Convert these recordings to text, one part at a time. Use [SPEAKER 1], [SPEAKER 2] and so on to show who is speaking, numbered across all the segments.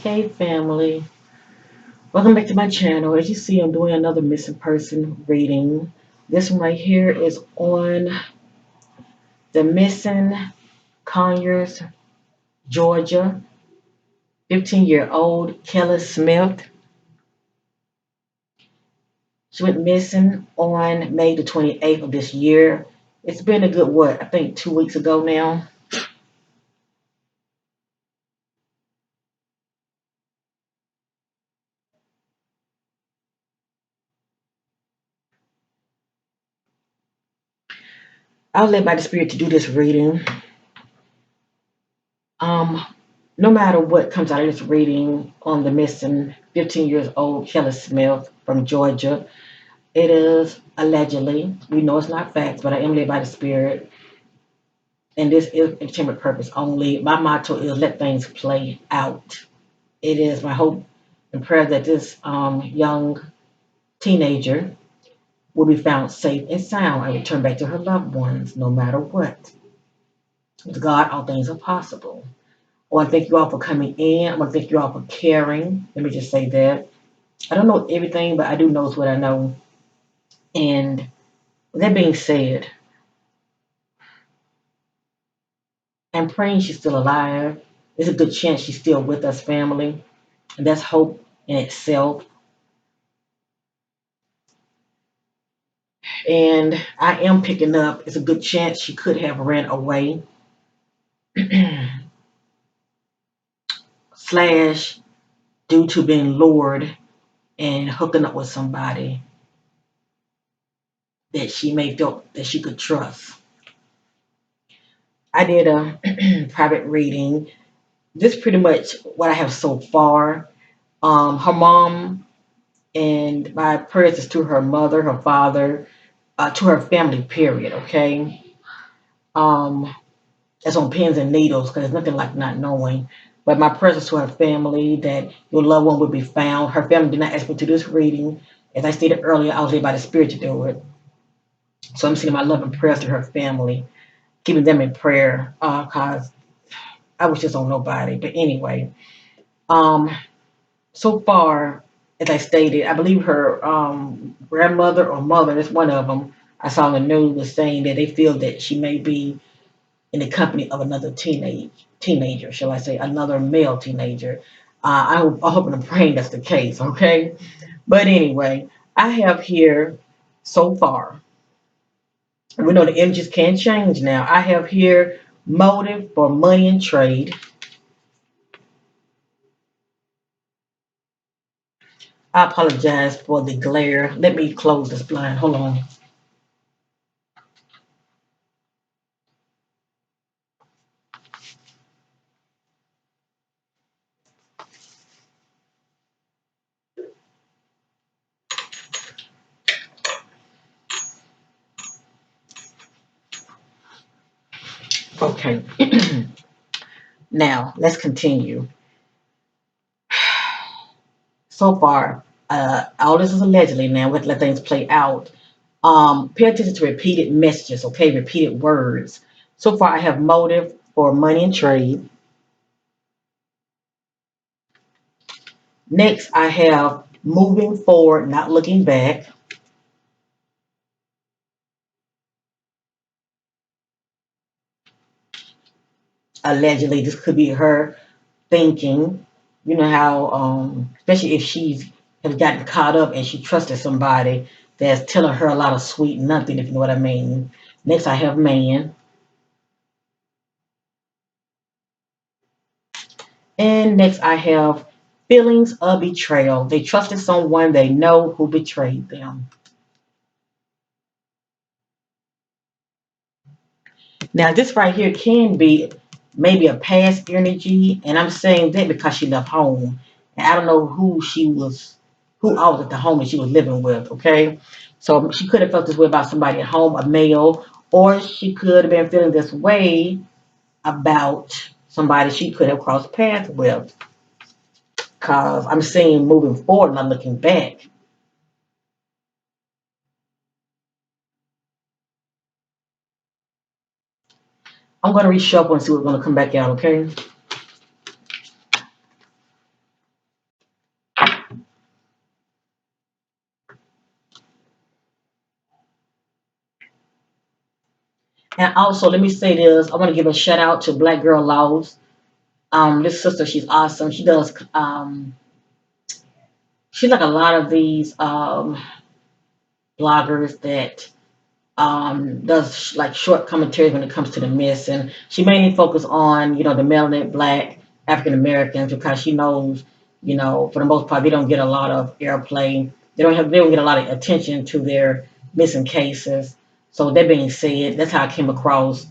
[SPEAKER 1] Hey family, welcome back to my channel. As you see, I'm doing another missing person reading. This one right here is on the missing Conyers, Georgia, 15-year-old Kellis Smith. She went missing on May the 28th of this year. It's been a good, I think 2 weeks ago now. I was led by the Spirit to do this reading. Um, no matter what comes out of this reading on the missing 15 years old Kellis Smith from Georgia, it is allegedly, we know it's not facts, but I am led by the Spirit, and this is entertainment purpose only. My motto is let things play out. It is my hope and prayer that this young teenager will be found safe and sound and return back to her loved ones no matter what. With God, all things are possible. I want to thank you all for coming in. I want to thank you all for caring. Let me just say that. I don't know everything, but I do know what I know. And with that being said, I'm praying she's still alive. There's a good chance she's still with us, family. And that's hope in itself. And I am picking up, it's a good chance she could have ran away. Slash, due to being lured and hooking up with somebody that she may feel that she could trust. I did a private reading. This is pretty much what I have so far. Her mom, and my prayers is to her mother, her father, to her family, period, okay? Um, that's on pins and needles because there's nothing like not knowing. But my prayers is to her family that your loved one would be found. Her family did not ask me to do this reading. As I stated earlier, I was led by the Spirit to do it. So I'm sending my love and prayers to her family, keeping them in prayer because I was just on nobody. But anyway, um, so far, as I stated, I believe her grandmother or mother, that's one of them, I saw on the news was saying that they feel that she may be in the company of another teenager, shall I say, another male teenager. I hope and praying that's the case, okay? But anyway, I have here so far, and we know the images can change now. I have here motive for money and trade. I apologize for the glare. Let me close this blind. Hold on. Okay. Now, let's continue. So far, all this is allegedly now. We have to let things play out. Pay attention to repeated messages, okay? Repeated words. So far, I have motive for money and trade. Next, I have moving forward, not looking back. Allegedly, this could be her thinking. You know how, especially if she's has gotten caught up and she trusted somebody that's telling her a lot of sweet nothing, if you know what I mean. Next, I have man. And next, I have feelings of betrayal. They trusted someone they know who betrayed them. Now, this right here can be maybe a past energy, and I'm saying that because she left home. And I don't know who I was at the home that she was living with, okay? So she could have felt this way about somebody at home, a male, or she could have been feeling this way about somebody she could have crossed paths with. Because I'm saying moving forward, not looking back. I'm going to reshuffle and see what's going to come back out, okay? And also, let me say this. I want to give a shout out to Black Girl Laws. This sister, she's awesome. She does. She's like a lot of these bloggers that does like short commentaries when it comes to the myths, and she mainly focuses on the melanated Black African Americans because she knows for the most part they don't get a lot of airplay. They don't get a lot of attention to their missing cases. So that being said, that's how I came across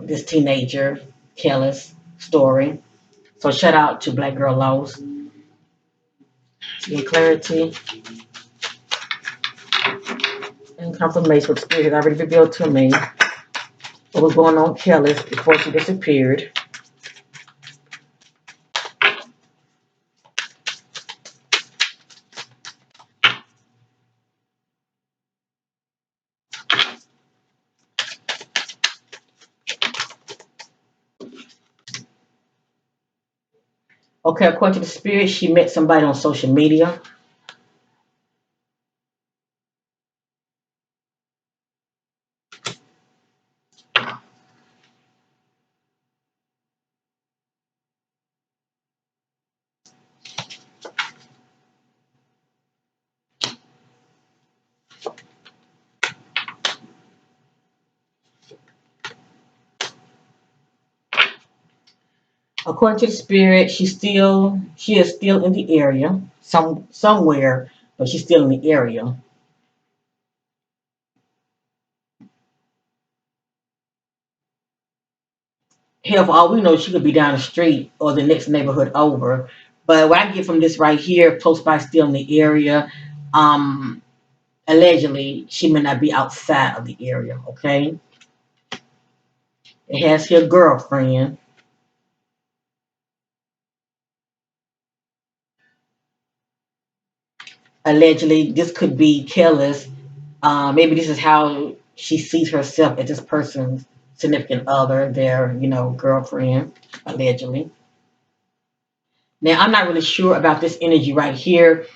[SPEAKER 1] this teenager Kellis story. So shout out to Black Girl Laws. To get clarity and confirmation what the spirit had already revealed to me. What was going on with Kellis before she disappeared. Okay, according to the spirit, she met somebody on social media. According to the spirit, she is still in the area, somewhere, but she's still in the area. Hell, for all we know, she could be down the street or the next neighborhood over. But what I get from this right here, close by, still in the area, um, allegedly she may not be outside of the area. Okay, it has her girlfriend. Allegedly, this could be Kellis. Maybe this is how she sees herself as this person's significant other, their girlfriend, allegedly. Now, I'm not really sure about this energy right here,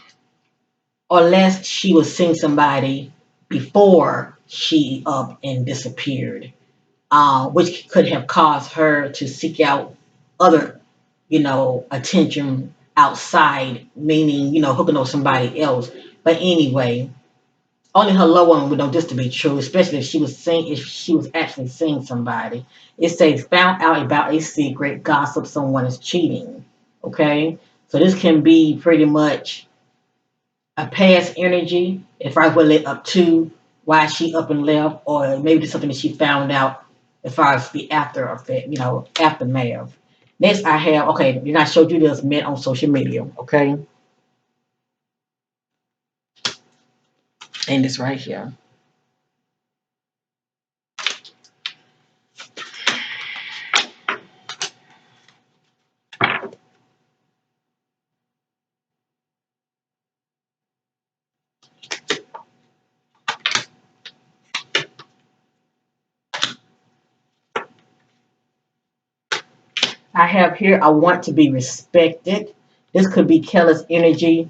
[SPEAKER 1] unless she was seeing somebody before she up and disappeared, which could have caused her to seek out other, attention outside, meaning, hooking up with somebody else. But anyway, only her loved one would know this to be true, especially if she was actually seeing somebody. It says found out about a secret, gossip, someone is cheating. Okay, so this can be pretty much a past energy, as far as what led up to why she up and left, or maybe it's something that she found out as far as the after effect, aftermath. Next, I have okay. Then I showed you this met on social media. Okay, and this right here. I have here, I want to be respected. This could be Kellis energy.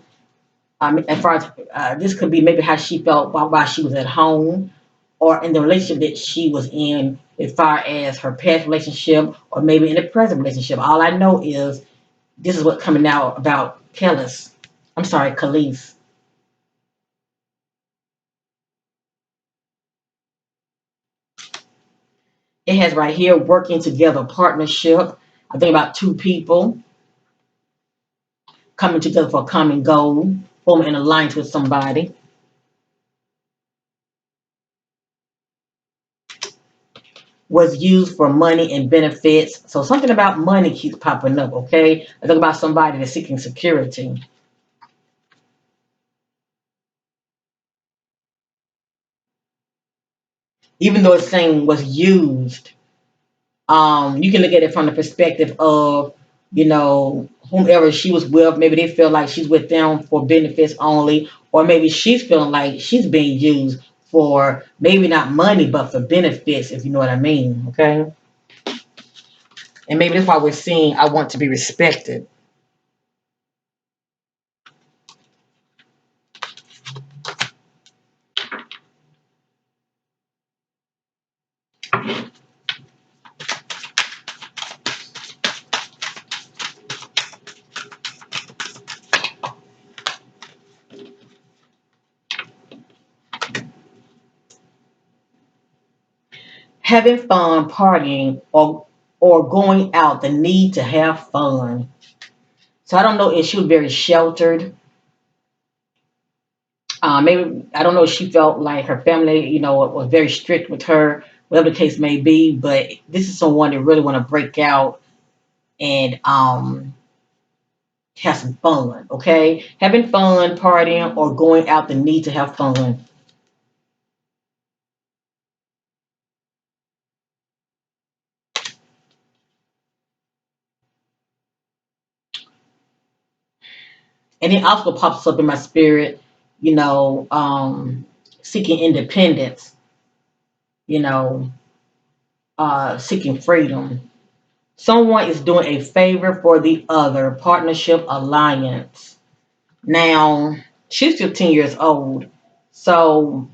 [SPEAKER 1] As far as this could be maybe how she felt while she was at home or in the relationship that she was in, as far as her past relationship or maybe in the present relationship. All I know is this is what coming out about Kellis. I'm sorry, Khalees. It has right here working together, partnership. I think about two people coming together for a common goal, forming an alliance with somebody. Was used for money and benefits. So something about money keeps popping up, okay? I think about somebody that's seeking security. Even though it's saying was used, you can look at it from the perspective of, whomever she was with, maybe they feel like she's with them for benefits only, or maybe she's feeling like she's being used for maybe not money, but for benefits, if you know what I mean, okay? And maybe that's why we're seeing I want to be respected. having fun, partying, or going out, the need to have fun. So I don't know if she was very sheltered. Maybe I don't know if she felt like her family, was very strict with her, whatever the case may be. But this is someone that really want to break out and have some fun. Okay, having fun, partying, or going out, the need to have fun. And it also pops up in my spirit, you know, seeking independence, you know, seeking freedom. Someone is doing a favor for the other, partnership, alliance. Now, she's 15 years old. So,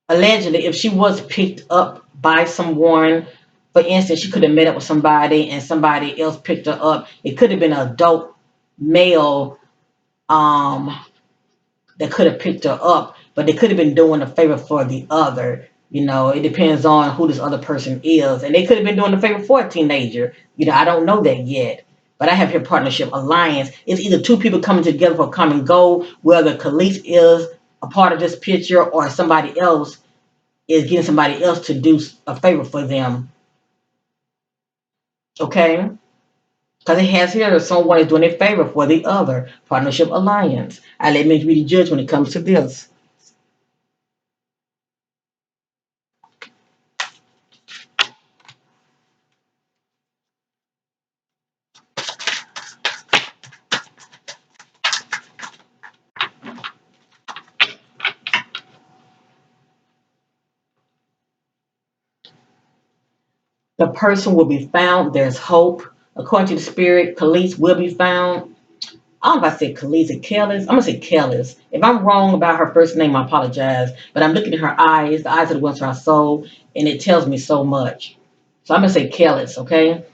[SPEAKER 1] allegedly, if she was picked up by someone, for instance, she could have met up with somebody and somebody else picked her up. It could have been an adult male um, that could have picked her up, but they could have been doing a favor for the other. It depends on who this other person is. And they could have been doing a favor for a teenager. I don't know that yet. But I have here partnership alliance. It's either two people coming together for a common goal, whether Khalees is a part of this picture or somebody else is getting somebody else to do a favor for them. Okay? Because it has here that someone is doing a favor for the other. Partnership alliance. I let me be the judge when it comes to this. The person will be found. There's hope. According to the spirit, Khalees will be found. I don't know if I said Khalees or Kellis. I'm going to say Kellis. If I'm wrong about her first name, I apologize. But I'm looking at her eyes. The eyes are the ones for our soul. And it tells me so much. So I'm going to say Kellis, okay?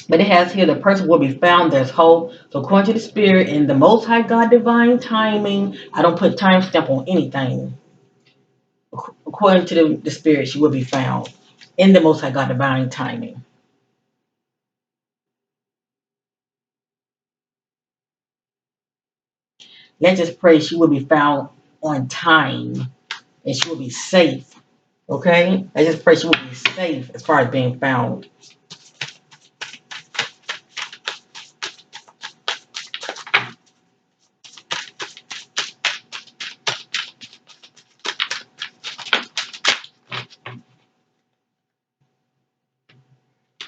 [SPEAKER 1] But it has here, the person will be found. There's hope. So according to the spirit and the Most High God divine timing, I don't put time stamp on anything. According to the spirit, she will be found in the Most High God divine timing. Let's just pray she will be found on time and she will be safe. Okay? Let's just pray she will be safe as far as being found.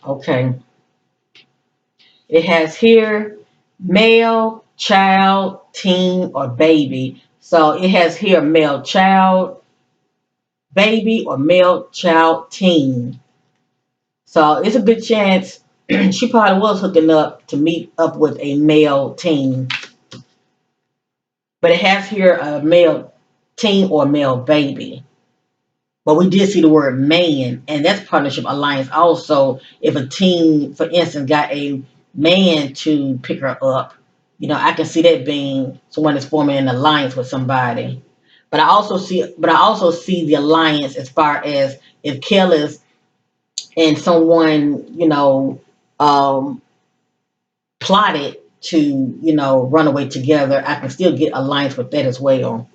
[SPEAKER 1] Okay. It has here male, child, teen, or baby. So it has here male, child, baby, or male, child, teen. So it's a good chance she probably was hooking up to meet up with a male teen. But it has here a male teen or male baby. But we did see the word man, and that's partnership alliance also. If a teen, for instance, got a man to pick her up, I can see that being someone that's forming an alliance with somebody. But I also see the alliance as far as if Kellis and someone, um, plotted to, run away together, I can still get alliance with that as well.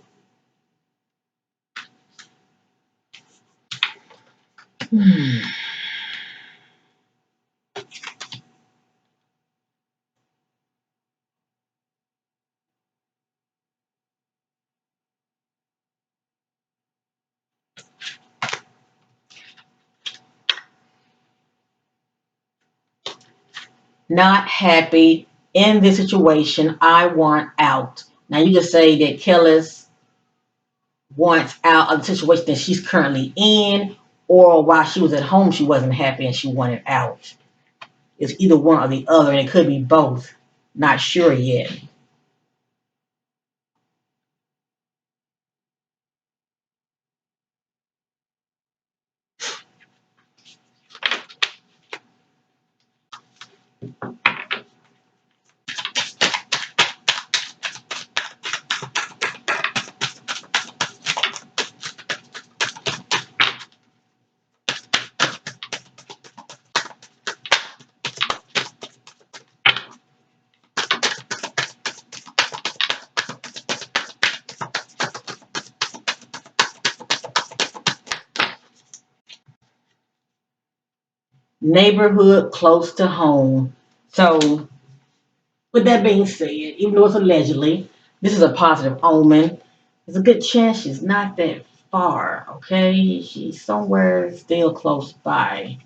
[SPEAKER 1] Not happy in this situation. I want out. Now you can say that Kellis wants out of the situation that she's currently in, or while she was at home, she wasn't happy and she wanted out. It's either one or the other, and it could be both. Not sure yet. neighborhood close to home. So, with that being said, even though it's allegedly, this is a positive omen. There's a good chance she's not that far, okay? She's somewhere still close by.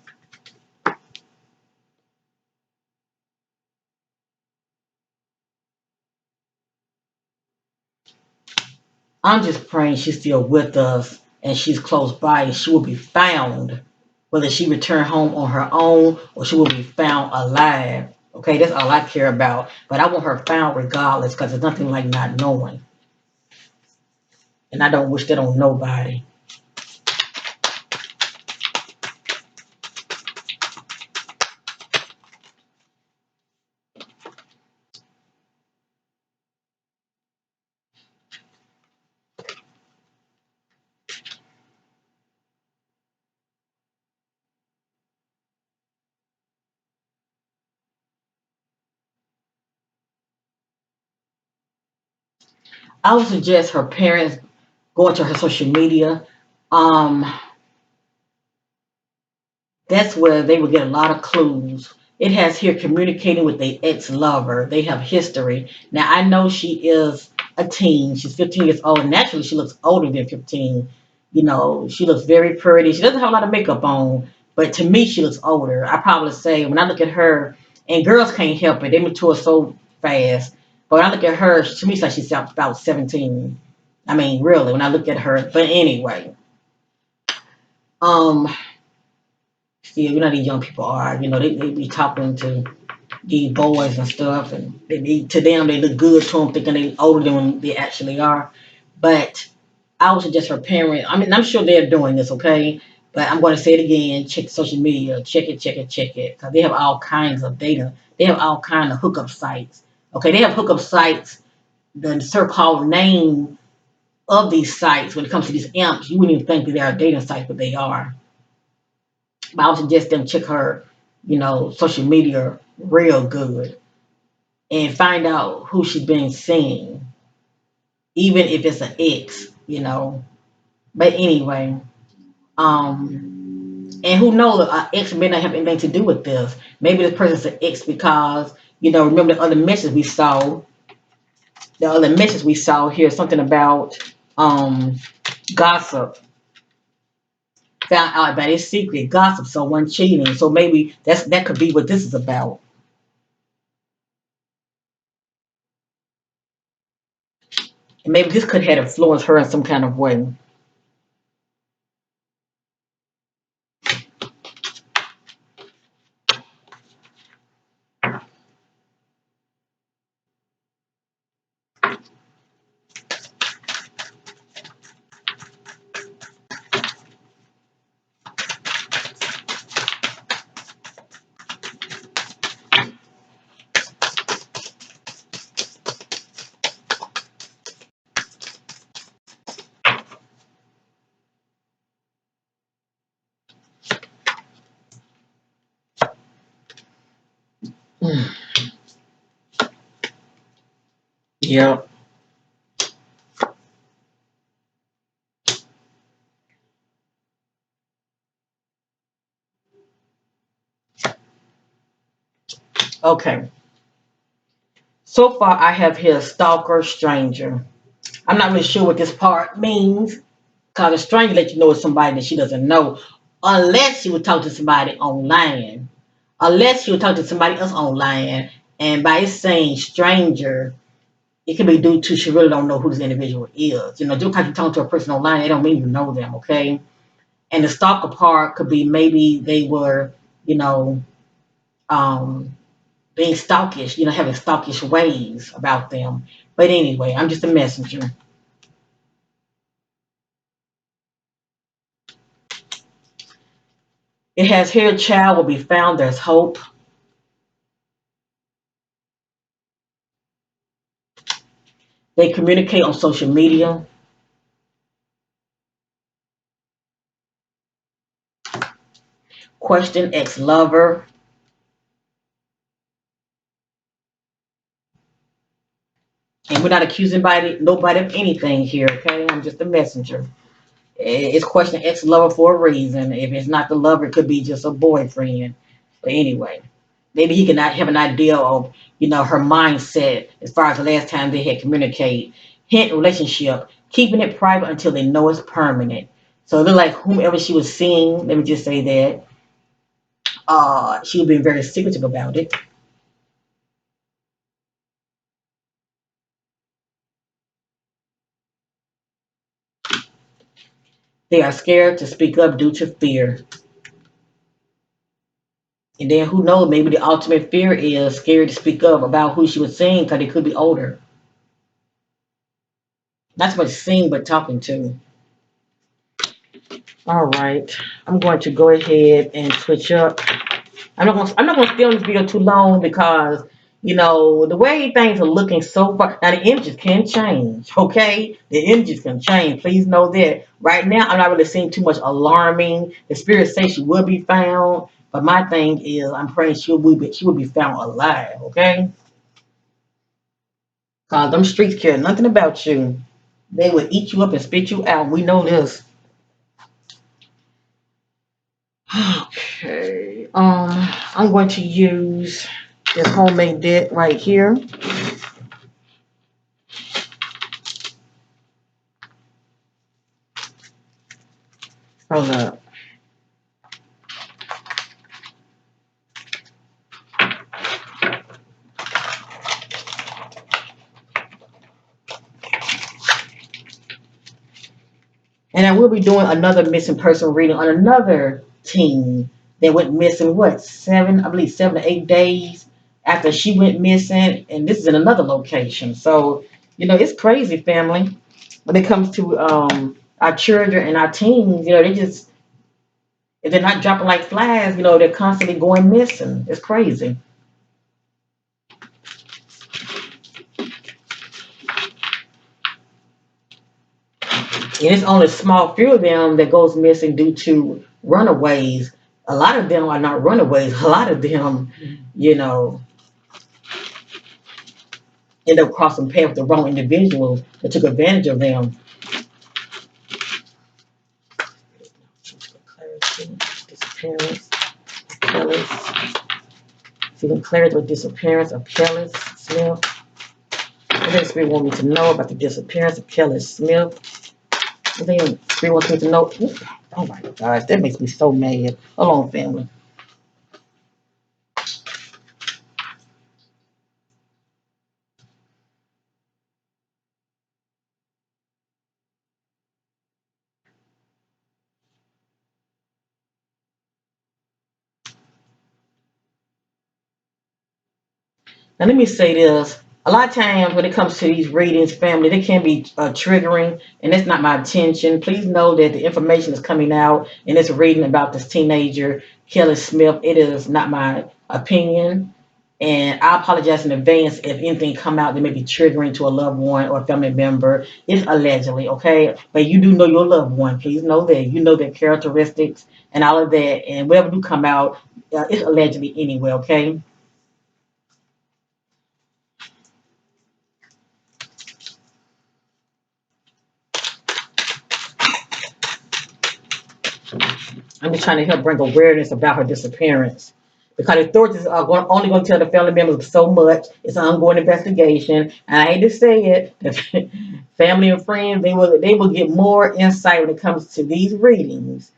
[SPEAKER 1] I'm just praying she's still with us and she's close by and she will be found. Whether she return home on her own or she will be found alive. Okay, that's all I care about. But I want her found regardless because there's nothing like not knowing. And I don't wish that on nobody. I would suggest her parents go into her social media. Um, that's where they will get a lot of clues. It has here communicating with the ex-lover. They have history. Now I know she is a teen. She's 15 years old. Naturally, she looks older than 15. You know, she looks very pretty. She doesn't have a lot of makeup on, but to me, she looks older. I probably say when I look at her, and girls can't help it. They mature so fast. But when I look at her, to me, it's like she's about 17. I mean, really, when I look at her. But anyway, um, yeah, you know these young people are. You know, they be talking to these boys and stuff, and to them they look good to them, thinking they older than they actually are. But I would suggest her parent. I mean, I'm sure they're doing this, okay. But I'm going to say it again. Check social media. Check it. Check it. Check it. Because they have all kinds of data. They have all kinds of hookup sites. Okay, they have hookup sites. The so-called name of these sites, when it comes to these amps, you wouldn't even think that they are dating sites, but they are. But I would suggest them check her, social media real good and find out who she's been seeing, even if it's an ex. But anyway, and who knows, an ex may not have anything to do with this. Maybe this person's an ex because, remember the other message we saw, here, something about gossip. Found out about his secret, gossip, someone cheating. So maybe that could be what this is about. And maybe this could have influenced her in some kind of way. Yeah. Okay. So far, I have here stalker, stranger. I'm not really sure what this part means because a stranger lets you know it's somebody that she doesn't know, unless she would talk to somebody online. Unless she would talk to somebody else online, and by it saying stranger, it could be due to she really don't know who this individual is. Just because you talk to a person online, they don't mean you know them, okay? And the stalker part could be maybe they were, you know, um, being stalkish, having stalkish ways about them. But anyway, I'm just a messenger. It has here, child will be found. There's hope. They communicate on social media. Question ex lover. And we're not accusing nobody of anything here, okay? I'm just a messenger. It's question ex lover for a reason. If it's not the lover, it could be just a boyfriend. But anyway, maybe he can not have an idea of, her mindset as far as the last time they had communicated. Hint relationship, keeping it private until they know it's permanent. So it looked like whomever she was seeing, let me just say that, she was being very secretive about it. They are scared to speak up due to fear. And then who knows, maybe the ultimate fear is scared to speak up about who she was seeing because they could be older. Not so much seeing, but talking to. All right. I'm going to go ahead and switch up. I'm not gonna stay on this video too long because the way things are looking so far. Now the images can change, okay? The images can change. Please know that. Right now, I'm not really seeing too much alarming. The spirit says she will be found, but my thing is, I'm praying she will be found alive, okay? Cause them streets care nothing about you. They will eat you up and spit you out. We know this. Okay. I'm going to use this homemade deck right here. Hold up. And I will be doing another missing person reading on another teen that went missing, what, I believe 7 to 8 days after she went missing. And this is in another location. So, it's crazy, family. When it comes to our children and our teens, if they're not dropping like flies, they're constantly going missing. It's crazy. And it's only a small few of them that goes missing due to runaways. A lot of them are not runaways. A lot of them, you know, end up crossing paths with the wrong individuals that took advantage of them. Disappearance of Kellis. Seeking clarity with disappearance of Kellis Smith. What does the Spirit want me to know about the disappearance of Kellis Smith? What does the Spirit wants me to know? Oh my gosh, that makes me so mad. Hold on, family. Now, let me say this. A lot of times when it comes to these readings, family, they can be triggering, and that's not my intention. Please know that the information is coming out in this reading about this teenager, Kelly Smith. It is not my opinion, and I apologize in advance if anything come out that may be triggering to a loved one or a family member. It's allegedly, okay? But you do know your loved one. Please know that. You know their characteristics and all of that, and whatever do come out, it's allegedly anyway, okay? I'm just trying to help bring awareness about her disappearance. Because the authorities are only going to tell the family members so much. It's an ongoing investigation. And I hate to say it, the family and friends, they will get more insight when it comes to these readings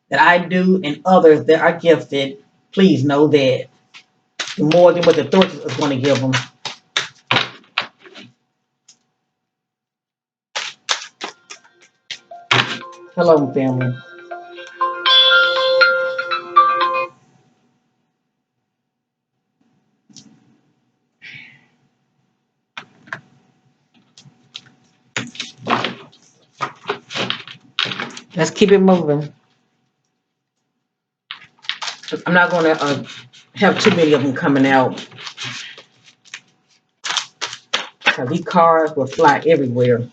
[SPEAKER 1] that I do and others that are gifted. Please know that more than what the authorities is going to give them. Hello, family. Let's keep it moving. I'm not going to have too many of them coming out. Because these cars will fly everywhere.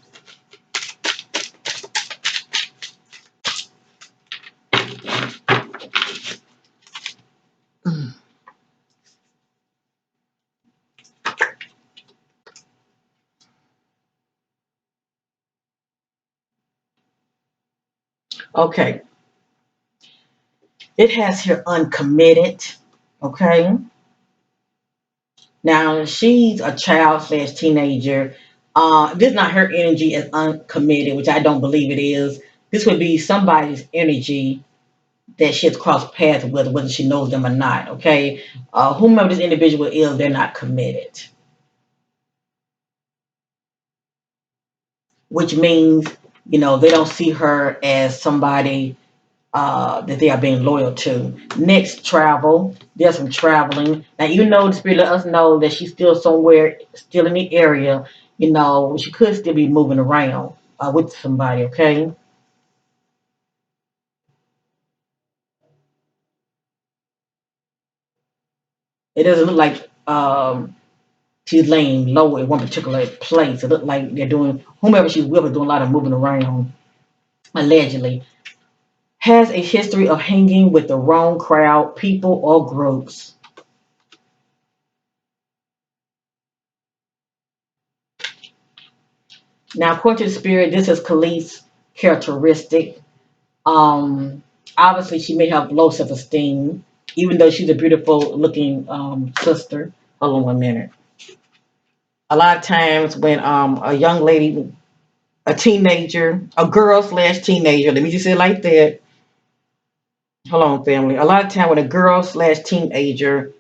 [SPEAKER 1] Okay. It has here uncommitted. Okay. Now she's a child slash teenager. This is not her energy as uncommitted, which I don't believe it is. This would be somebody's energy that she has crossed paths with, whether she knows them or not. Okay. Whomever this individual is, they're not committed, which means, they don't see her as somebody that they are being loyal to. Next, travel. There's some traveling. Now, even though the spirit let us know that she's still somewhere, still in the area, she could still be moving around with somebody, okay? It doesn't look like she's laying low in one particular place. It looks like they're doing, whomever she's with is doing a lot of moving around, allegedly. Has a history of hanging with the wrong crowd, people, or groups. Now, according to the spirit, this is Khalees' characteristic. Um, Obviously, she may have low self esteem, even though she's a beautiful looking sister. Hold on 1 minute. A lot of times, when a young lady, a teenager, a girl slash teenager, let me just say it like that. Hold on, family. A lot of time when a girl slash teenager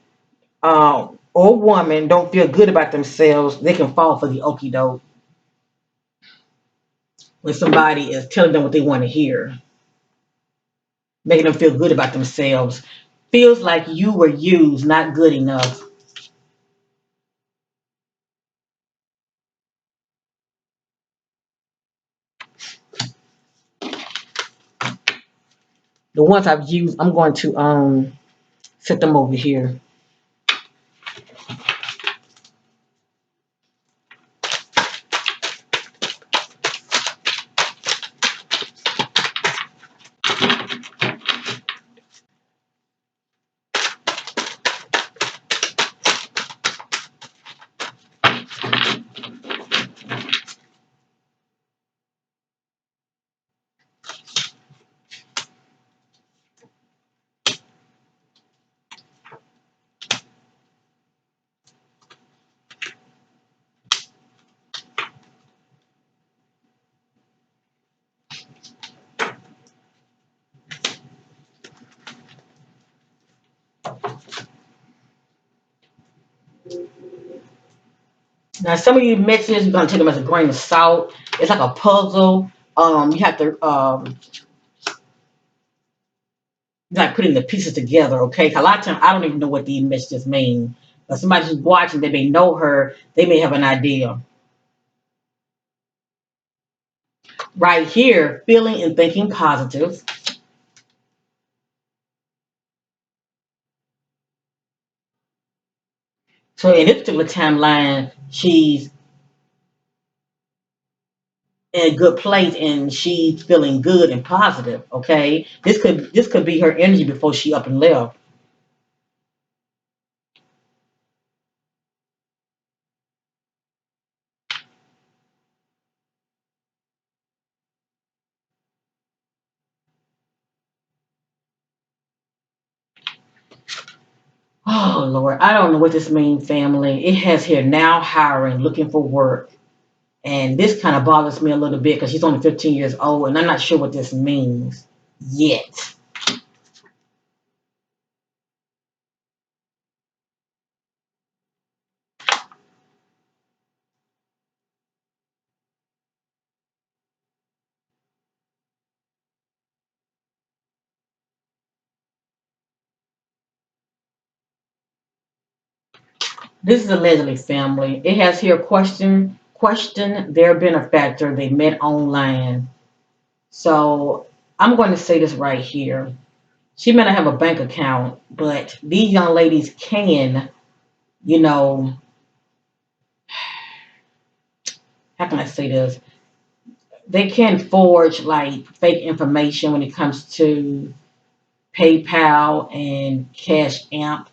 [SPEAKER 1] or woman don't feel good about themselves, they can fall for the okie doke when somebody is telling them what they want to hear, making them feel good about themselves. Feels like you were used, not good enough. The ones I've used, I'm going to set them over here. Now, some of you messages, you're going to take them as a grain of salt. It's like a puzzle. You have to like putting the pieces together, okay? A lot of times, I don't even know what these messages mean. But somebody who's watching, they may know her. They may have an idea. Right here, feeling and thinking positive. So in this particular timeline, she's in a good place and she's feeling good and positive. Okay, this could be her energy before she up and left. Oh Lord, I don't know what this means, family. It has here now hiring, looking for work, and this kind of bothers me a little bit because she's only 15 years old, and I'm not sure what this means yet. This is allegedly family. It has here question their benefactor they met online. So I'm going to say this right here. She may not have a bank account, but these young ladies can, you know, how can I say this? They can forge like fake information when it comes to PayPal and Cash App.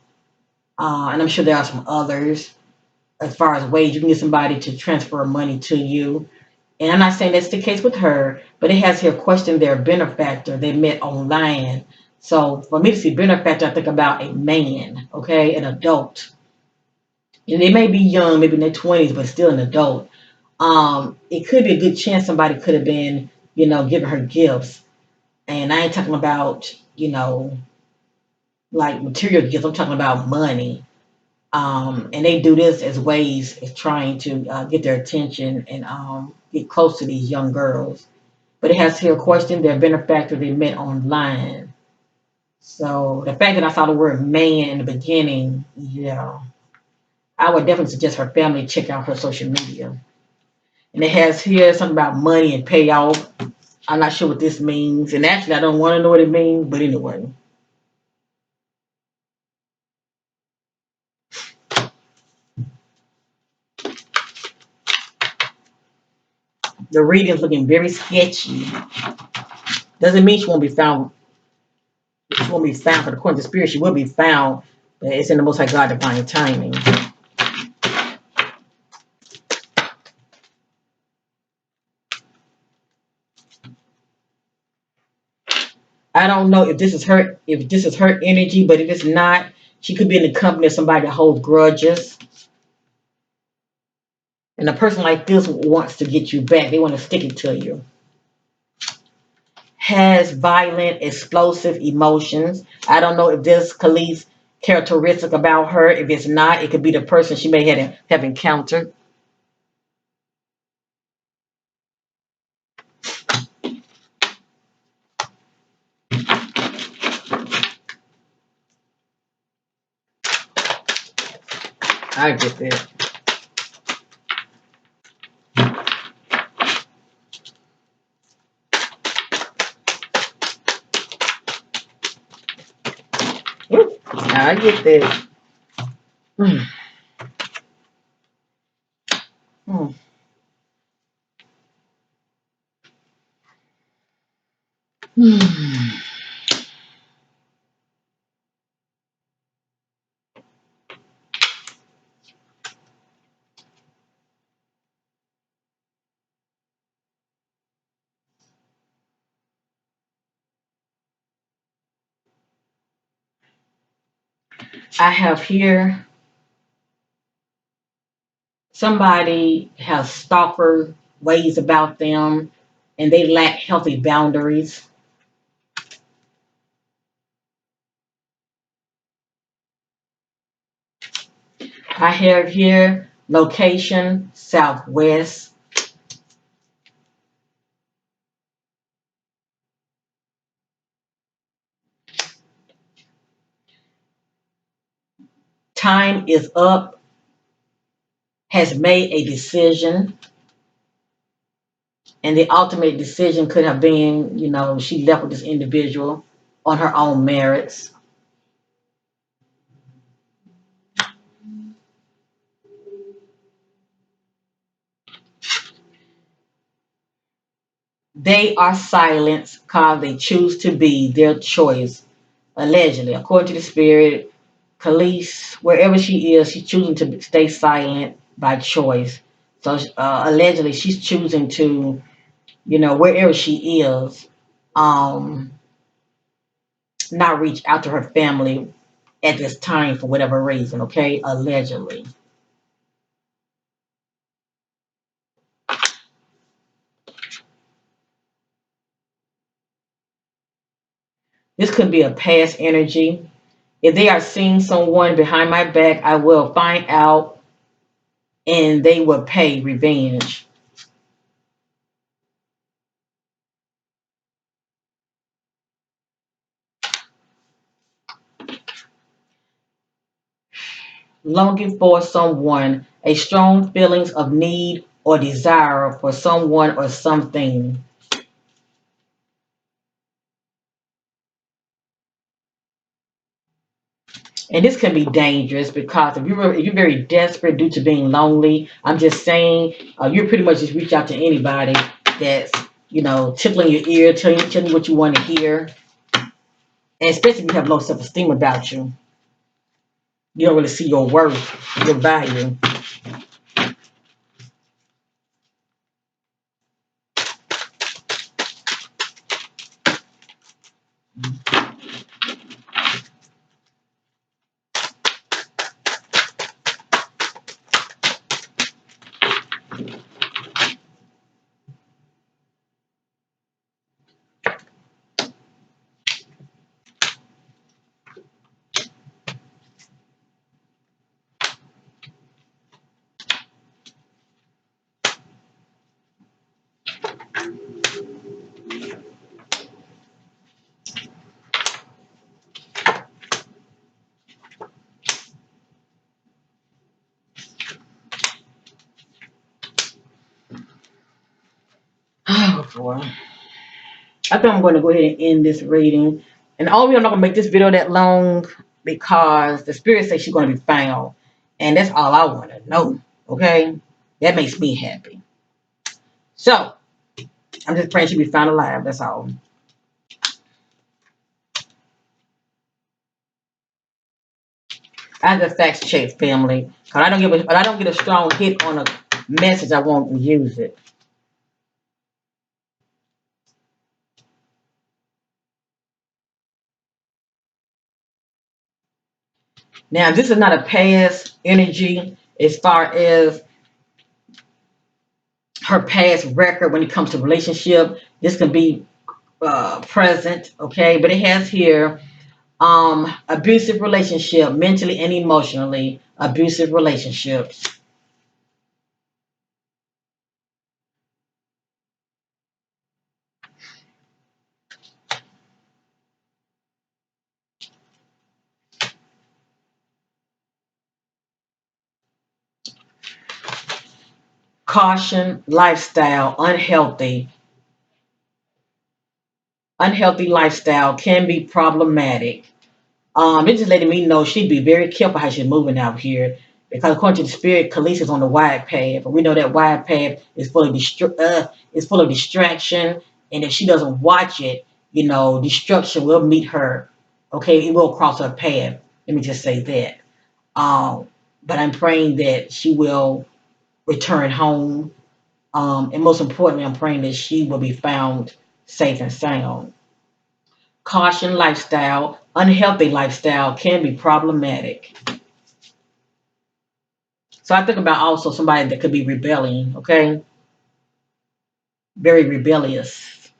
[SPEAKER 1] And I'm sure there are some others as far as ways you can get somebody to transfer money to you. And I'm not saying that's the case with her, but it has here questioned their benefactor they met online. So for me to see benefactor, I think about a man, okay, an adult. And they may be young, maybe in their 20s, but still an adult. It could be a good chance somebody could have been, giving her gifts. And I ain't talking about, like material gifts. I'm talking about money. And they do this as ways of trying to get their attention and get close to these young girls. But it has here a question, their benefactor they met online. So the fact that I saw the word man in the beginning, yeah, I would definitely suggest her family check out her social media. And it has here something about money and payoff. I'm not sure what this means. And actually, I don't want to know what it means, but anyway. The reading's looking very sketchy. Doesn't mean she won't be found. She won't be found, but according to spirit, she will be found. It's in the Most High God divine timing. I don't know if this is her energy, but if it's not, she could be in the company of somebody that holds grudges. And a person like this wants to get you back. They want to stick it to you. Has violent, explosive emotions. I don't know if this Khalees characteristic about her. If it's not, it could be the person she may have encountered. I get that. I get that. Mm, mm, mm. I have here somebody has stalker ways about them and they lack healthy boundaries. I have here location southwest. Time is up, has made a decision, and the ultimate decision could have been, she left with this individual on her own merits. They are silenced because they choose to be their choice, allegedly. According to the spirit, Khalees, wherever she is, she's choosing to stay silent by choice. So allegedly, she's choosing to, wherever she is, um, not reach out to her family at this time for whatever reason, okay? Allegedly. This could be a past energy. If they are seeing someone behind my back, I will find out and they will pay revenge. Longing for someone, a strong feelings of need or desire for someone or something. And this can be dangerous because if you're very desperate due to being lonely, I'm just saying, you pretty much just reach out to anybody that's, tickling your ear, telling you what you want to hear. And especially if you have low self-esteem about you. You don't really see your worth, your value. Well, I think I'm going to go ahead and end this reading. And all I'm not going to make this video that long because the spirit says she's going to be found. And that's all I want to know. Okay? That makes me happy. So, I'm just praying she be found alive. That's all. I have to fact check family. Cause I don't get a strong hit on a message, I won't use it. Now, this is not a past energy as far as her past record when it comes to relationship. This can be present, okay? But it has here abusive relationship, mentally and emotionally abusive relationships. Caution, lifestyle, unhealthy lifestyle can be problematic. It's just letting me know she'd be very careful how she's moving out here because according to the spirit, Kellis is on the wide path, but we know that wide path is full of distraction, and if she doesn't watch it, destruction will meet her. Okay, it will cross her path. Let me just say that. Um, but I'm praying that she will return home, and most importantly, I'm praying that she will be found safe and sound. Caution lifestyle, unhealthy lifestyle can be problematic. So I think about also somebody that could be rebelling, okay? Very rebellious.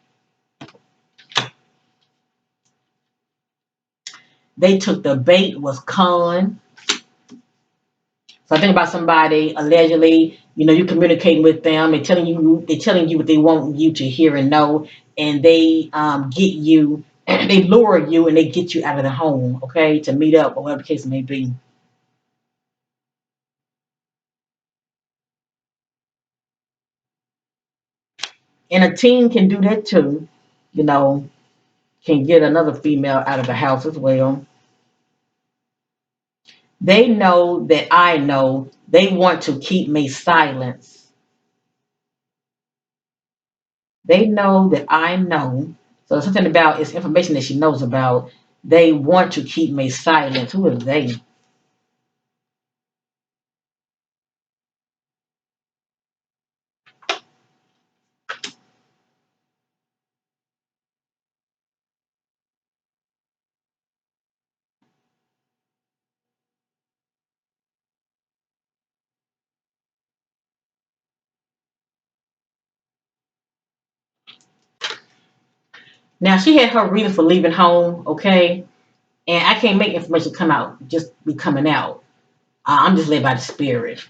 [SPEAKER 1] They took the bait, was con. So I think about somebody allegedly, you communicating with them, they're telling you what they want you to hear and know, and they get you, they lure you and they get you out of the home, okay, to meet up or whatever the case may be. And a teen can do that too, you know, can get another female out of the house as well. They know that I know they want to keep me silent. They know that I know. So something about it's information that she knows about. They want to keep me silent. Who is they? Now she had her reason for leaving home, okay? And I can't make information come out, just be coming out. I'm just led by the spirit.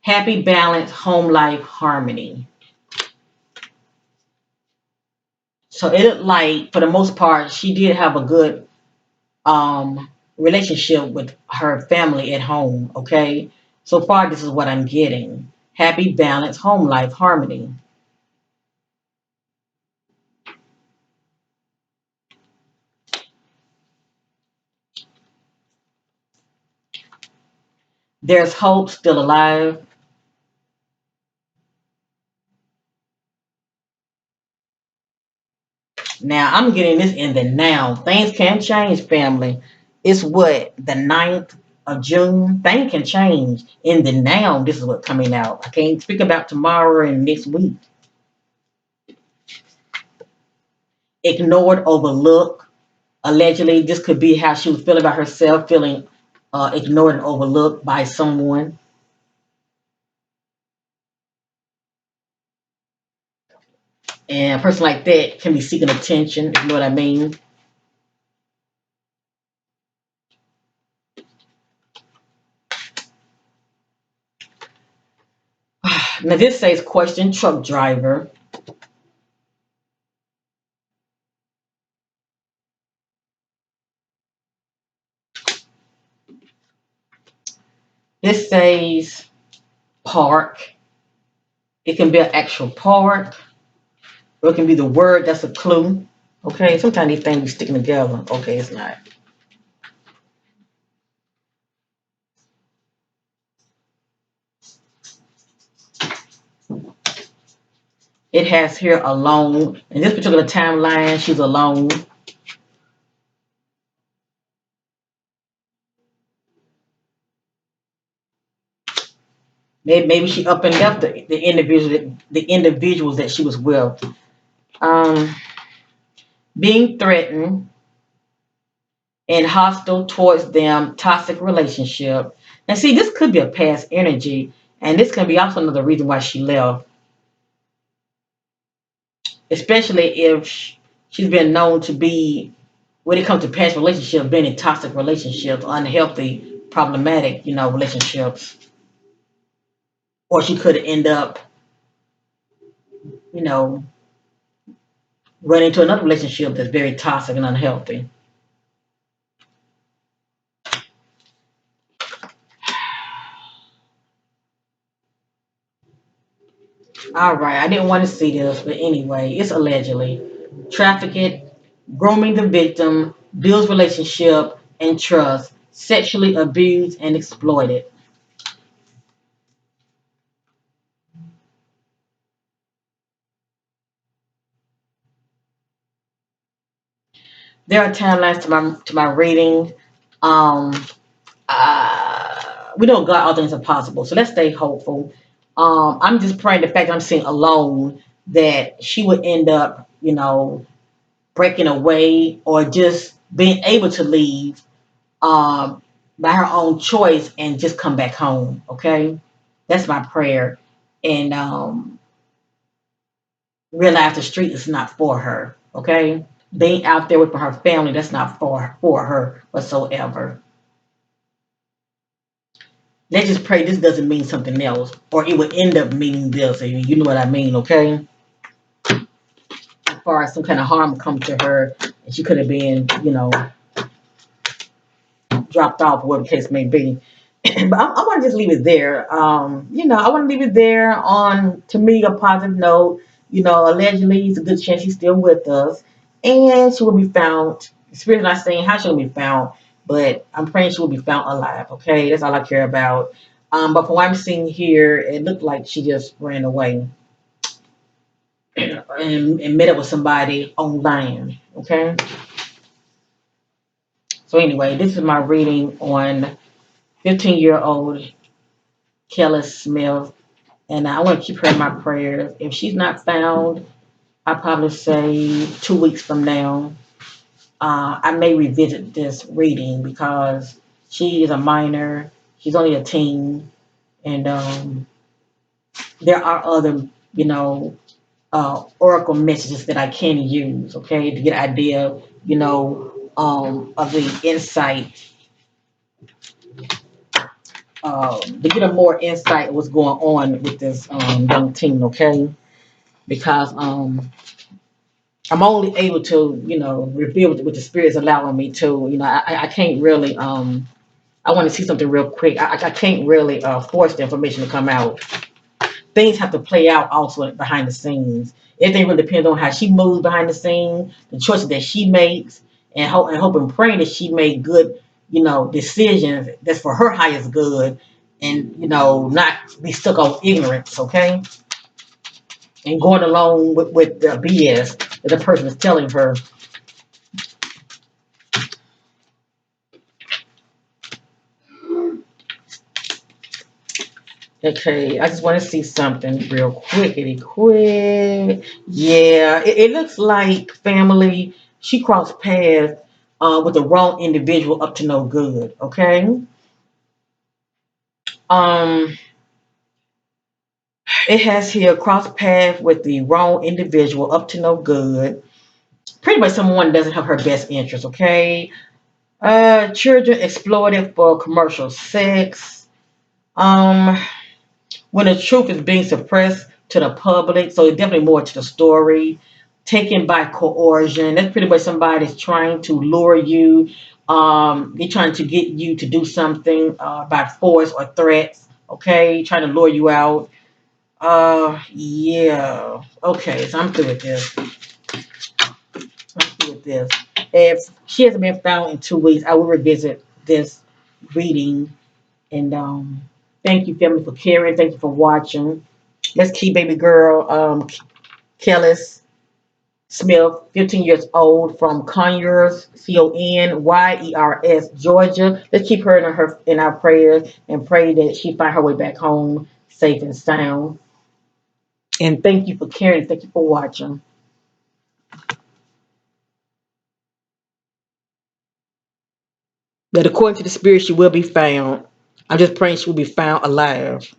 [SPEAKER 1] Happy, balance, home life, harmony. So it looked like, for the most part, she did have a good relationship with her family at home. Okay, so far this is what I'm getting: happy, balance, home life, harmony. There's hope still alive. Now I'm getting this in the now. Things can change, family. It's what, the 9th of June. Things can change in the now. This is what's coming out. I can't speak about tomorrow and next week. Ignored, overlooked. Allegedly, this could be how she was feeling about herself, feeling ignored and overlooked by someone. And a person like that can be seeking attention, if you know what I mean. Now, this says question truck driver. This says park. It can be an actual park, Or it can be the word that's a clue. Okay, sometimes these things be sticking together. Okay, it's not. It has here alone. In this particular timeline, she's alone. Maybe she up and left the individuals that she was with. Um, Being threatened and hostile towards them, toxic relationship. And see, this could be a past energy, and this can be also another reason why she left, especially if she's been known to be, when it comes to past relationships, being in toxic relationships, unhealthy, problematic, relationships. Or she could end up, you know, running into another relationship that's very toxic and unhealthy. All right, I didn't want to see this, but anyway, it's allegedly trafficked, grooming the victim, builds relationship and trust, sexually abused and exploited. There are timelines to my reading. Um, we know God, all things are possible, so let's stay hopeful. I'm just praying the fact that I'm seeing alone that she would end up, breaking away or just being able to leave um, by her own choice and just come back home. Okay, that's my prayer, and realize the street is not for her. Okay, being out there with her family, that's not for her whatsoever. Let's just pray this doesn't mean something else, or it would end up meaning this. You know what I mean? Okay, as far as some kind of harm come to her, and she could have been, dropped off, whatever the case may be. But I want to just leave it there. I want to leave it there on, to me, a positive note. Allegedly, it's a good chance she's still with us, and she will be found. The spirit's not saying how she will be found, but I'm praying she will be found alive. Okay, that's all I care about. But from what I'm seeing here, it looked like she just ran away and met up with somebody online. Okay. So anyway, this is my reading on 15-year-old Kellis Smith, and I want to keep her in my prayers. If she's not found, I probably say 2 weeks from now, I may revisit this reading because she is a minor. She's only a teen, and there are other, oracle messages that I can use, okay, to get an idea, of the insight, to get a more insight of what's going on with this young teen, okay? Because I'm only able to, reveal what the spirit's allowing me to. I can't really. I want to see something real quick. I can't really force the information to come out. Things have to play out also behind the scenes. Everything really depends on how she moves behind the scenes, the choices that she makes, and hope and praying that she made good, decisions that's for her highest good, and not be stuck on ignorance. Okay, and going along with the BS that the person is telling her. Okay, I just want to see something real quick. Yeah, it looks like family. She crossed paths with the wrong individual up to no good. Okay. Um, it has here cross path with the wrong individual up to no good. Pretty much someone doesn't have her best interest. Okay. Children exploited for commercial sex. Um, when the truth is being suppressed to the public. So it's definitely more to the story. Taken by coercion. That's pretty much somebody that's trying to lure you. They're trying to get you to do something by force or threats. Okay, trying to lure you out. Yeah. Okay, so I'm through with this. I'm through with this. If she hasn't been found in 2 weeks, I will revisit this reading. And thank you, family, for caring. Thank you for watching. Let's keep baby girl, Kellis Smith, 15 years old, from Conyers, Conyers, Georgia. Let's keep her in our prayers and pray that she find her way back home safe and sound. And thank you for caring. Thank you for watching. That according to the spirit, she will be found. I'm just praying she will be found alive.